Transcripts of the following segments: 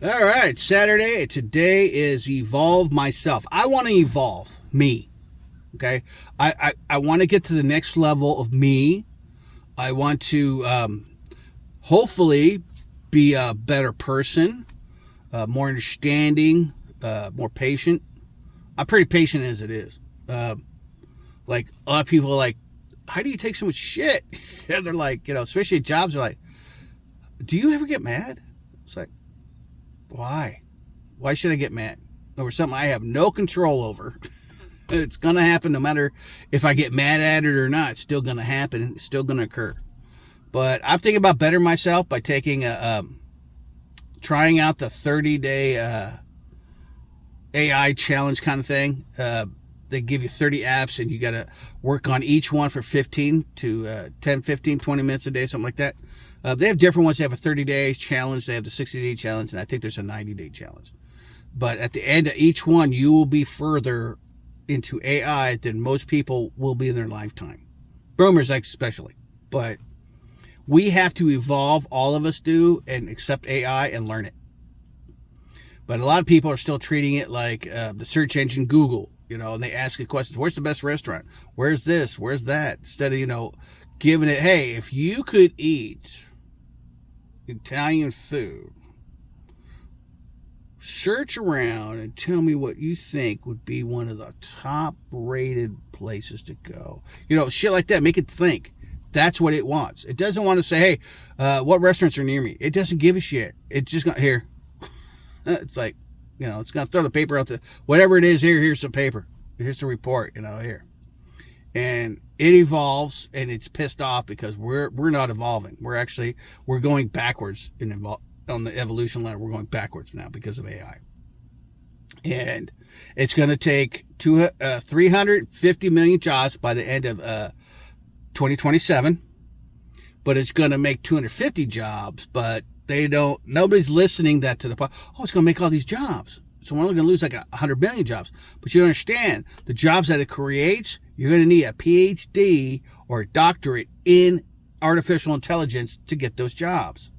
All right, Saturday. Today is Evolve Myself. I want to evolve me. Okay. I want to get to the next level of me. I want to hopefully be a better person, more understanding, more patient. I'm pretty patient as it is. Like a lot of people are like, how do you take so much shit? And they're like, especially at jobs, they're like, do you ever get mad? It's like, why? Why should I get mad over something I have no control over? It's going to happen no matter if I get mad at it or not. It's still going to happen. It's still going to occur. But I'm thinking about bettering myself by taking trying out the 30-day AI challenge kind of thing. They give you 30 apps and you got to work on each one for 15 to 10, 15, 20 minutes a day, something like that. They have different ones. They have a 30-day challenge. They have the 60-day challenge, and I think there's a 90-day challenge. But at the end of each one, you will be further into AI than most people will be in their lifetime. Boomers especially. But we have to evolve, all of us do, and accept AI and learn it. But a lot of people are still treating it like the search engine Google, and they ask you questions. Where's the best restaurant? Where's this? Where's that? Instead of, giving it, hey, if you could eat Italian food, search around and tell me what you think would be one of the top rated places to go. Shit like that. Make it think. That's what it wants. It doesn't want to say, hey, what restaurants are near me? It doesn't give a shit. It's just here. It's like, it's going to throw the paper out whatever it is, here's some paper. Here's the report, here. And it evolves, and it's pissed off because we're not evolving. We're going backwards on the evolution ladder. We're going backwards now because of AI. And it's going to take 350 million jobs by the end of 2027, but it's going to make 250 jobs, but nobody's listening that to the point. Oh, it's going to make all these jobs. So we're only going to lose like 100 million jobs. But you don't understand, the jobs that it creates, you're going to need a PhD or a doctorate in artificial intelligence to get those jobs.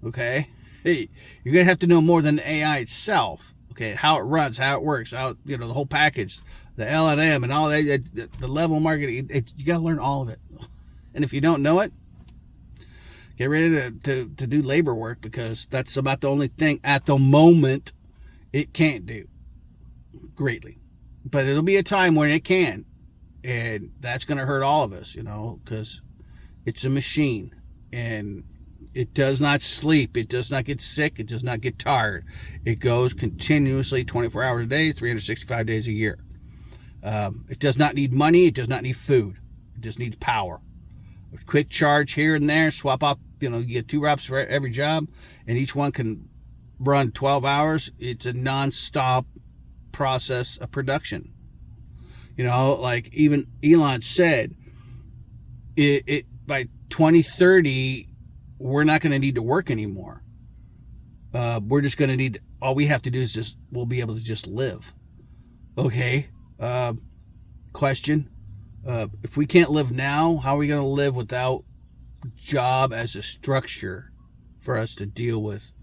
Okay? Hey, you're going to have to know more than the AI itself. Okay, how it runs, how it works, how, the whole package, the L&M and all that, the level marketing. You got to learn all of it. And if you don't know it, get ready to do labor work, because that's about the only thing at the moment it can't do greatly. But it'll be a time when it can. And that's going to hurt all of us, because it's a machine. And it does not sleep. It does not get sick. It does not get tired. It goes continuously 24 hours a day, 365 days a year. It does not need money. It does not need food. It just needs power. A quick charge here and there. Swap out, you get 2 reps for every job. And each one can run 12 hours. It's a non-stop process of production. Like even Elon said, it by 2030, we're not going to need to work anymore. We're just going to need, all we have to do is we'll be able to just live. Okay. Question. If we can't live now, how are we going to live without job as a structure for us to deal with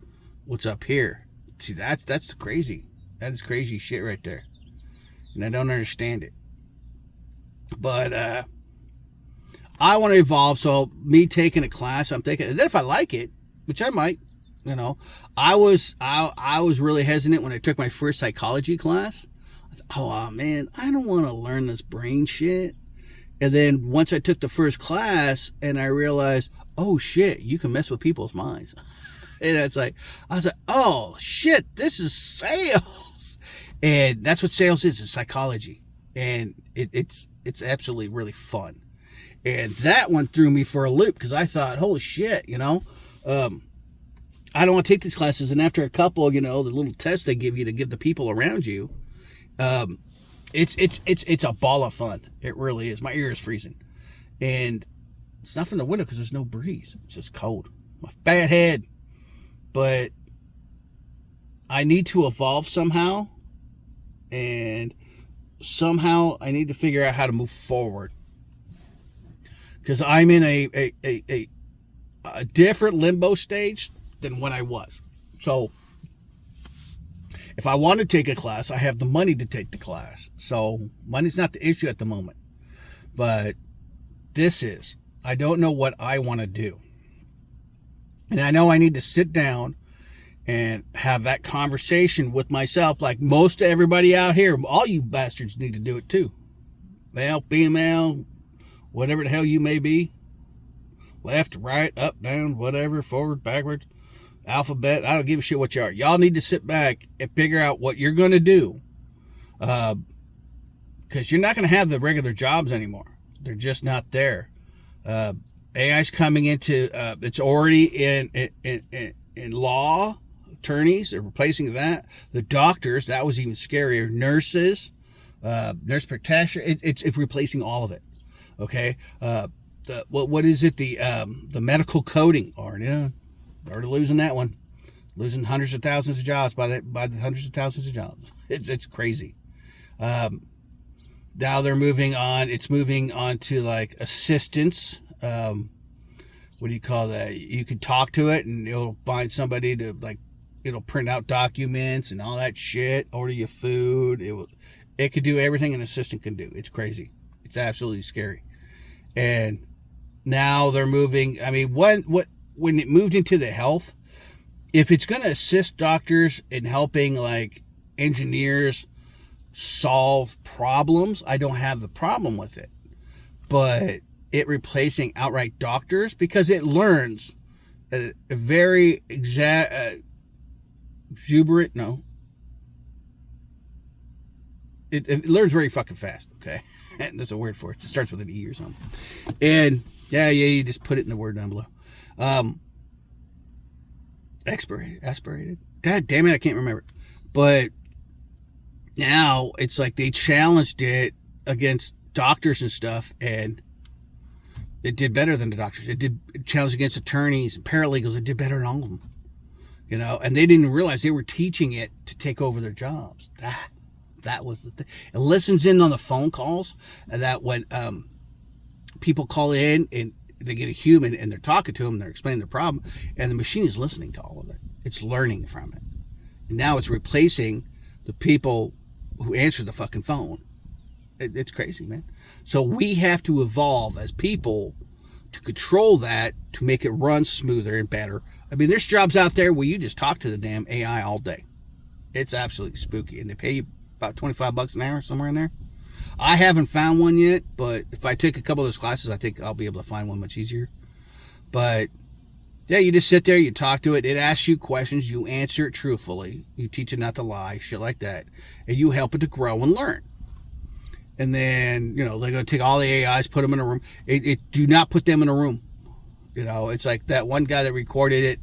what's up here? See, that's crazy. That is crazy shit right there. And I don't understand it. But I want to evolve, so me taking a class, I'm taking, and then if I like it, which I might, I was really hesitant when I took my first psychology class. I was, oh man, I don't want to learn this brain shit. And then once I took the first class and I realized, oh shit, you can mess with people's minds. And it's like, I was like, oh shit, this is sales. And that's what sales is, it's psychology. And it's absolutely really fun. And that one threw me for a loop, because I thought, holy shit, I don't want to take these classes. And after a couple, the little tests they give you to give the people around you, it's a ball of fun. It really is. My ear is freezing. And it's not from the window because there's no breeze. It's just cold. My bad head. But I need to evolve somehow. And somehow I need to figure out how to move forward. Because I'm in a different limbo stage than when I was. So If I want to take a class, I have the money to take the class. So money's not the issue at the moment. But I don't know what I want to do. And I know I need to sit down and have that conversation with myself, like most of everybody out here. All you bastards need to do it too. Male, female, whatever the hell you may be. Left, right, up, down, whatever, forward, backwards, alphabet. I don't give a shit what you are. Y'all need to sit back and figure out what you're going to do. Because you're not going to have the regular jobs anymore. They're just not there. AI's coming into, it's already in law. Attorneys are replacing that. The doctors, that was even scarier. Nurses, nurse practitioners, it's replacing all of it. Okay. What is it? The medical coding, already losing that one, losing hundreds of thousands of jobs by the hundreds of thousands of jobs. It's crazy. Now they're moving on. It's moving on to like assistants. What do you call that? You can talk to it and it'll find somebody to like. It'll print out documents and all that shit. Order you food. It could do everything an assistant can do. It's crazy. It's absolutely scary. And now they're moving. I mean, when it moved into the health, if it's going to assist doctors in helping like engineers solve problems, I don't have the problem with it. But it replacing outright doctors, because it learns a very exuberant, no. It learns very fucking fast, okay? That's a word for it. It starts with an E or something. And yeah, you just put it in the word down below. Aspirated. God damn it, I can't remember. But now it's like they challenged it against doctors and stuff, and it did better than the doctors. It did challenge against attorneys and paralegals. It did better than all of them. You know, and they didn't realize they were teaching it to take over their jobs. That was the thing. It listens in on the phone calls, and that when people call in and they get a human and they're talking to them, they're explaining the problem, and the machine is listening to all of it. It's learning from it. And now it's replacing the people who answer the fucking phone. It's crazy, man. So we have to evolve as people to control that, to make it run smoother and better. I mean, there's jobs out there where you just talk to the damn AI all day. It's absolutely spooky. And they pay you about $25 an hour, somewhere in there. I haven't found one yet, but if I take a couple of those classes, I think I'll be able to find one much easier. But yeah, you just sit there, you talk to it, it asks you questions, you answer it truthfully, you teach it not to lie, shit like that, and you help it to grow and learn. And then, you know, they're going to take all the AIs, put them in a room. Do not put them in a room. You know, it's like that one guy that recorded it.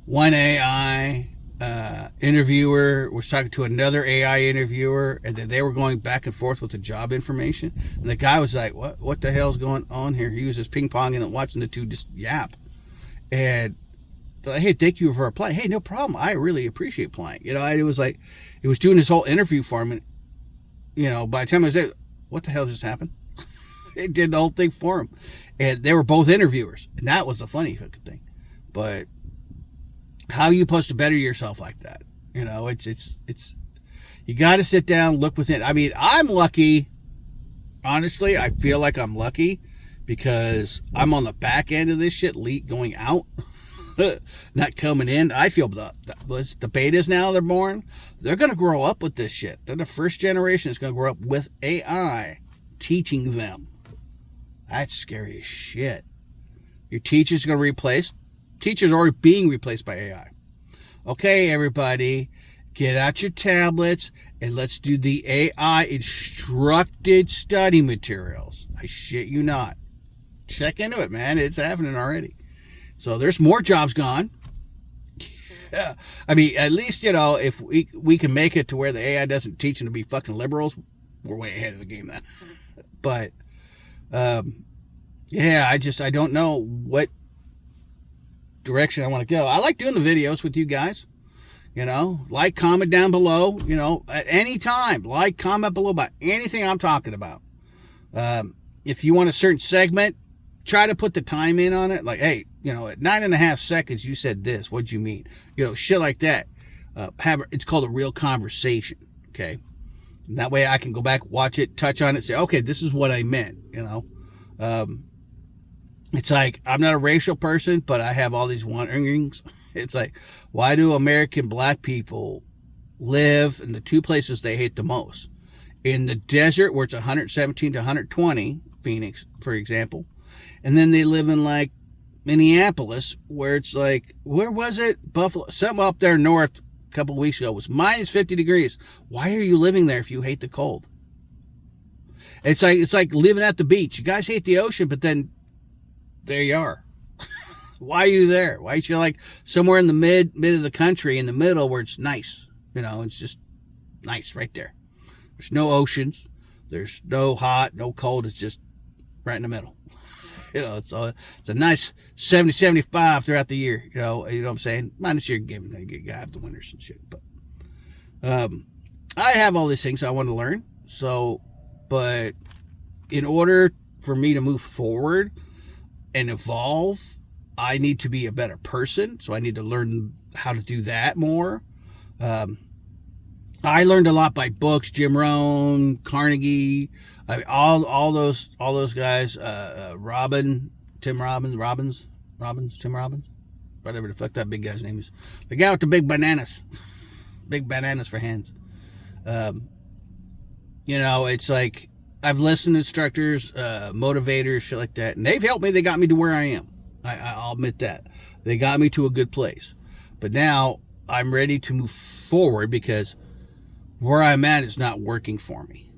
One AI interviewer was talking to another AI interviewer, and then they were going back and forth with the job information. And the guy was like, what the hell's going on here? He was just ping-ponging and watching the two just yap. And they're like, hey, thank you for applying. Hey, no problem. I really appreciate applying. You know, and it was like, he was doing his whole interview for him, and you know, by the time I was there, what the hell just happened? It did the whole thing for him. And they were both interviewers. And that was the funny fucking thing. But how are you supposed to better yourself like that? You know, it's you got to sit down, look within. I mean, I'm lucky. Honestly, I feel like I'm lucky because I'm on the back end of this shit, going out. Not coming in. I feel the betas now, they're born. They're going to grow up with this shit. They're the first generation that's going to grow up with AI teaching them. That's scary as shit. Your teacher's going to replace. Teachers are already being replaced by AI. Okay, everybody, get out your tablets and let's do the AI instructed study materials. I shit you not. Check into it, man. It's happening already. So there's more jobs gone. Yeah. I mean, at least, you know, if we can make it to where the AI doesn't teach them to be fucking liberals, we're way ahead of the game then. But, yeah, I don't know what direction I want to go. I like doing the videos with you guys. You know, like, comment down below, you know, at any time. Like, comment below about anything I'm talking about. If you want a certain segment, try to put the time in on it. Like, hey, you know, at 9.5 seconds, you said this. What'd you mean? You know, shit like that. it's called a real conversation. Okay. And that way I can go back, watch it, touch on it, say, okay, this is what I meant, It's like, I'm not a racial person, but I have all these wonderings. It's like, why do American black people live in the two places they hate the most? In the desert, where it's 117 to 120, Phoenix, for example. And then they live in, like, Minneapolis, where it's like, where was it? Buffalo, something up there north a couple of weeks ago was minus 50 degrees. Why are you living there if you hate the cold? It's like living at the beach. You guys hate the ocean, but then there you are. Why are you there? Why aren't you like somewhere in the mid of the country, in the middle, where it's nice? It's just nice right there. There's no oceans. There's no hot, no cold. It's just right in the middle. It's a nice 70, 75 throughout the year. You know what I'm saying? Minus you're giving, you have the winters and shit. But I have all these things I want to learn. So, but in order for me to move forward and evolve, I need to be a better person. So I need to learn how to do that more. I learned a lot by books, Jim Rohn, Carnegie, all those guys, Tim Robbins, whatever the fuck that big guy's name is. The guy with the big bananas for hands. It's like, I've listened to instructors, motivators, shit like that, and they've helped me. They got me to where I am. I'll admit that. They got me to a good place. But now I'm ready to move forward because where I'm at is not working for me.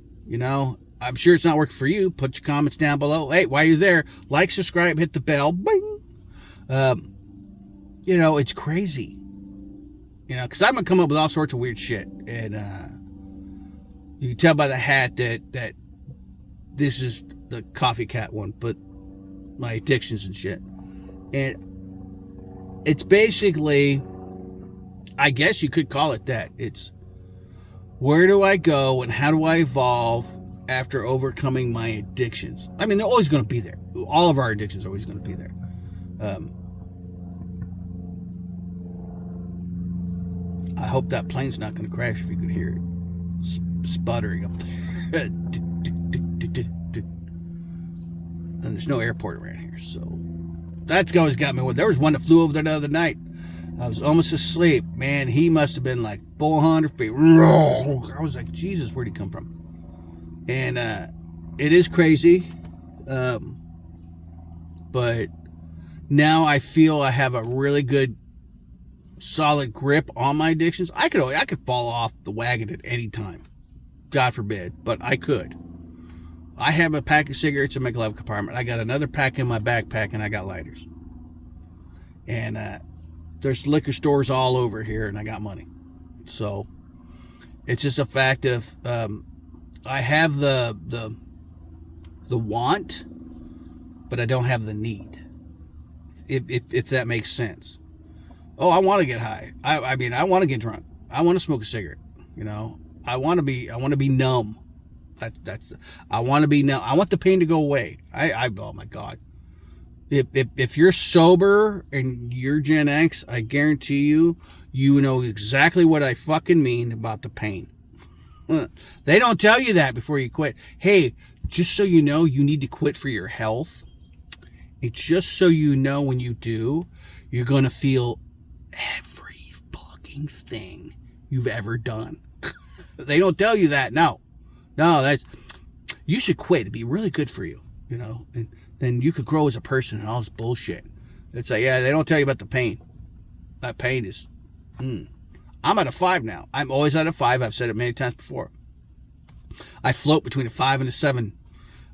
I'm sure it's not working for you. Put your comments down below. Hey, while you're there, like, subscribe, hit the bell. Bing. It's crazy. Because I'm going to come up with all sorts of weird shit. And you can tell by the hat that this is the coffee cat one, but my addictions and shit. And it's basically, I guess you could call it that. It's, where do I go and how do I evolve after overcoming my addictions? I mean, they're always going to be there. All of our addictions are always going to be there. I hope that plane's not going to crash if you could hear it sputtering up there. And there's no airport around here, so that's always got me. There was one that flew over there the other night. I was almost asleep. Man, he must have been like 400 feet. I was like, Jesus, where'd he come from? And it is crazy. But now I feel I have a really good, solid grip on my addictions. I could fall off the wagon at any time. God forbid, but I could. I have a pack of cigarettes in my glove compartment. I got another pack in my backpack, and I got lighters. And there's liquor stores all over here, and I got money. So it's just a fact of I have the want, but I don't have the need. If that makes sense. Oh, I want to get high. I mean, I want to get drunk. I want to smoke a cigarette. I want to be numb. I want to be numb. I want the pain to go away. Oh my God. If you're sober and you're Gen X, I guarantee you know exactly what I fucking mean about the pain. They don't tell you that before you quit. Hey, just so you know, you need to quit for your health. It's just so you know, when you do, you're going to feel every fucking thing you've ever done. They don't tell you that. No, you should quit. It'd be really good for you, and then you could grow as a person and all this bullshit. It's like, yeah, they don't tell you about the pain. That pain is, I'm at a 5 now. I'm always at a 5. I've said it many times before. I float between a 5 and a 7.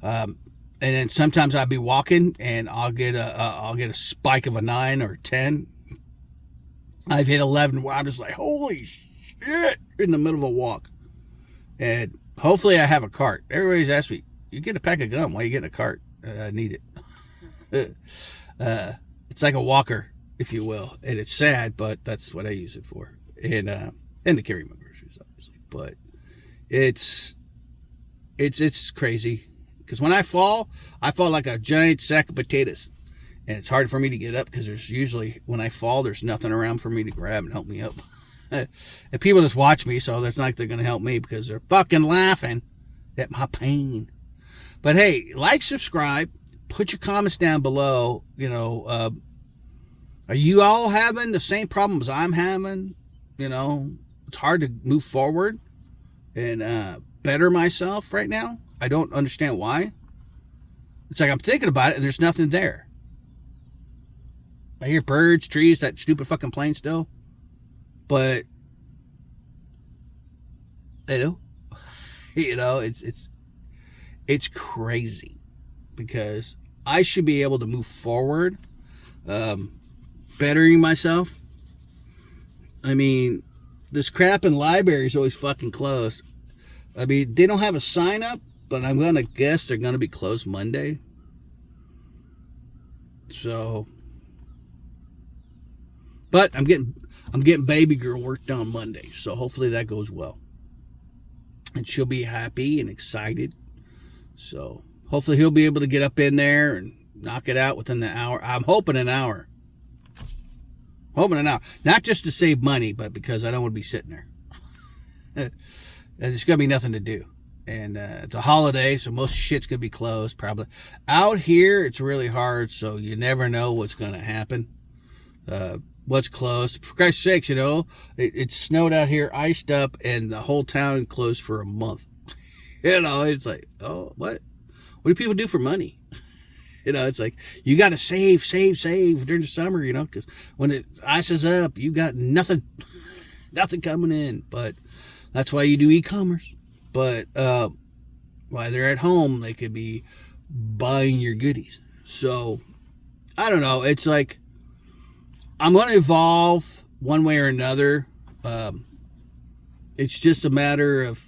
And then sometimes I'll be walking and I'll get a spike of a 9 or 10. I've hit 11 where I'm just like, holy shit, in the middle of a walk. And hopefully I have a cart. Everybody's asked me, you get a pack of gum, why are you getting a cart? I need it. It's like a walker, if you will. And it's sad, but that's what I use it for. And to carry my groceries, obviously. But it's crazy. Because when I fall like a giant sack of potatoes. And it's hard for me to get up because there's usually, when I fall, there's nothing around for me to grab and help me up. And people just watch me, so that's not like they're going to help me because they're fucking laughing at my pain. But hey, like, subscribe, put your comments down below. Are you all having the same problems I'm having? It's hard to move forward and better myself right now. I don't understand why. It's like I'm thinking about it and there's nothing there. I hear birds, trees, that stupid fucking plane still. But, it's crazy because I should be able to move forward, bettering myself. I mean, this crap in library is always fucking closed. I mean, they don't have a sign up, but I'm going to guess they're going to be closed Monday. So, but I'm getting baby girl work done Monday, so hopefully that goes well. And she'll be happy and excited. So hopefully he'll be able to get up in there and knock it out within the hour. I'm hoping an hour. Not just to save money, but because I don't want to be sitting there. There's going to be nothing to do. And it's a holiday, so most shit's going to be closed probably. Out here, it's really hard, so you never know what's going to happen. What's closed. For Christ's sakes, it snowed out here, iced up, and the whole town closed for a month. It's like, oh, what? What do people do for money? It's like, you got to save during the summer, because when it ices up, you got nothing coming in. But that's why you do e-commerce. But while they're at home, they could be buying your goodies. So, I don't know. It's like, I'm going to evolve one way or another. It's just a matter of,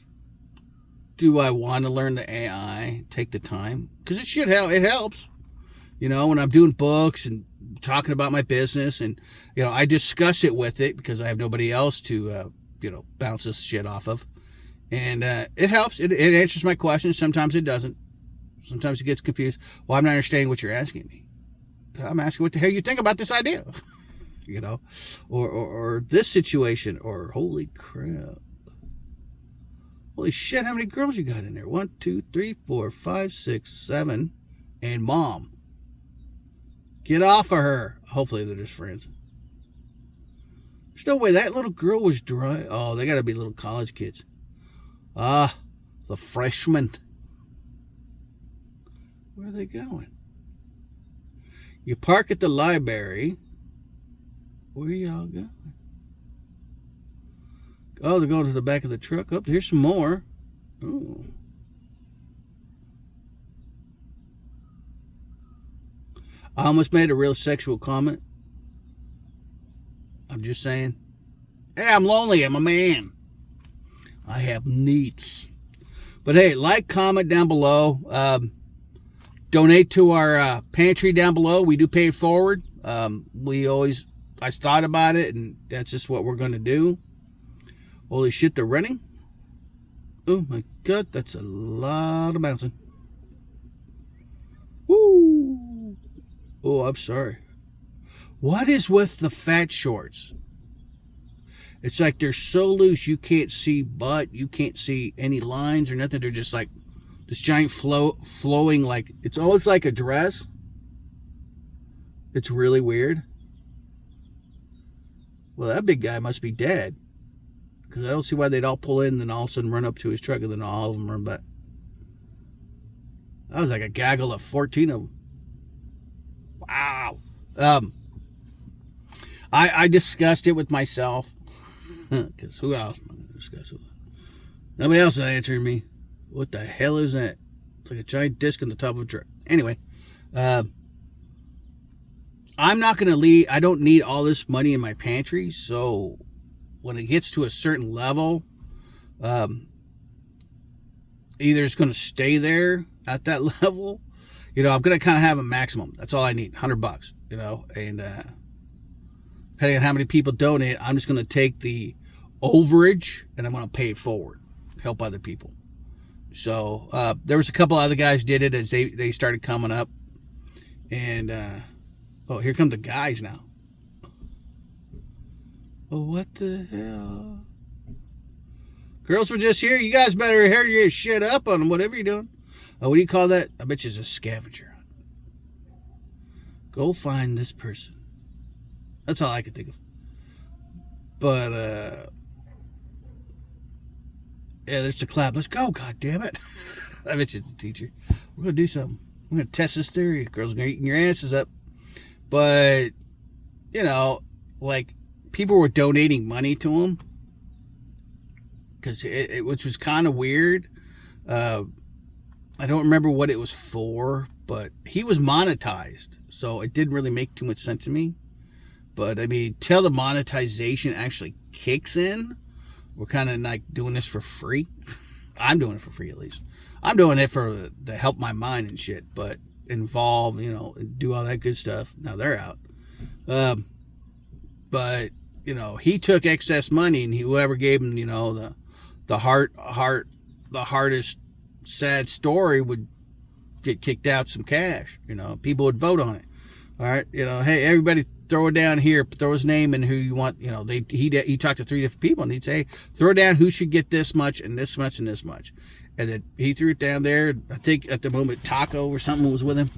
do I want to learn the AI? Take the time? Because it should help. It helps. When I'm doing books and talking about my business, and, I discuss it with it because I have nobody else to, bounce this shit off of. And it helps. It answers my questions. Sometimes it doesn't. Sometimes it gets confused. Well, I'm not understanding what you're asking me. I'm asking what the hell you think about this idea. Or this situation, or holy crap. Holy shit, how many girls you got in there? 1, 2, 3, 4, 5, 6, 7, and mom. Get off of her. Hopefully they're just friends. There's no way that little girl was dry. Oh, they gotta be little college kids. The freshmen. Where are they going? You park at the library. Where are y'all going? Oh, they're going to the back of the truck. Oh, here's some more. Oh. I almost made a real sexual comment. I'm just saying. Hey, I'm lonely. I'm a man. I have needs. But hey, like, comment down below. Donate to our pantry down below. We do pay it forward. I thought about it, and that's just what we're going to do. Holy shit, they're running. Oh my God, that's a lot of bouncing. Woo! Oh, I'm sorry. What is with the fat shorts? It's like they're so loose you can't see butt, you can't see any lines or nothing. They're just like this giant flowing, like it's almost like a dress. It's really weird. Well, that big guy must be dead. Because I don't see why they'd all pull in and then all of a sudden run up to his truck and then all of them run back. That was like a gaggle of 14 of them. Wow. I discussed it with myself. Because who else am I going to discuss it with? Nobody else is answering me. What the hell is that? It's like a giant disc on the top of a truck. Anyway. I'm not going to leave. I don't need all this money in my pantry. So when it gets to a certain level, either it's going to stay there at that level. I'm going to kind of have a maximum. That's all I need. $100, and depending on how many people donate, I'm just going to take the overage and I'm going to pay it forward. Help other people. So there was a couple other guys did it as they started coming up. And, oh, here come the guys now. Oh, what the hell? Girls were just here. You guys better hurry your shit up on them, whatever you're doing. Oh, what do you call that? I bet you it's a scavenger hunt. Go find this person. That's all I could think of. But, yeah, there's the clap. Let's go, God damn it. I bet you it's a teacher. We're going to do something. We're going to test this theory. Girls are going to eat your asses up. But, you know, like, people were donating money to him. Because which was kind of weird. I don't remember what it was for, but he was monetized, so it didn't really make too much sense to me. But I mean, till the monetization actually kicks in, we're kind of like doing this for free. I'm doing it for free, at least. I'm doing it to help my mind and shit, but involve, you know, do all that good stuff. Now they're out. But you know, he took excess money, and whoever gave him, you know, the hardest sad story would get kicked out some cash. You know, people would vote on it. All right, you know, hey, everybody, throw it down here. Throw his name and who you want. You know, he talked to 3 different people, and he'd say, throw down who should get this much and this much and this much. And then he threw it down there. I think at the moment Taco or something was with him,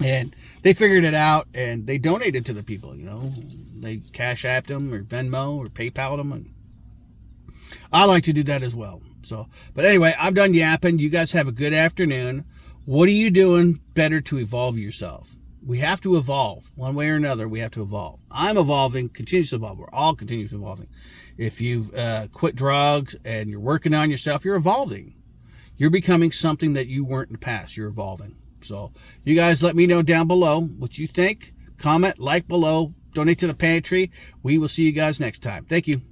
and they figured it out, and they donated to the people. You know, they Cash Apped them or Venmo or PayPal'd them, and I like to do that as well. So, but anyway, I'm done yapping. You guys have a good afternoon. What are you doing better to evolve yourself? We have to evolve. One way or another, we have to evolve. I'm evolving, continues to evolve. We're all continuously evolving. If you quit drugs and you're working on yourself, you're evolving. You're becoming something that you weren't in the past. You're evolving. So you guys let me know down below what you think. Comment, like below, donate to the pantry. We will see you guys next time. Thank you.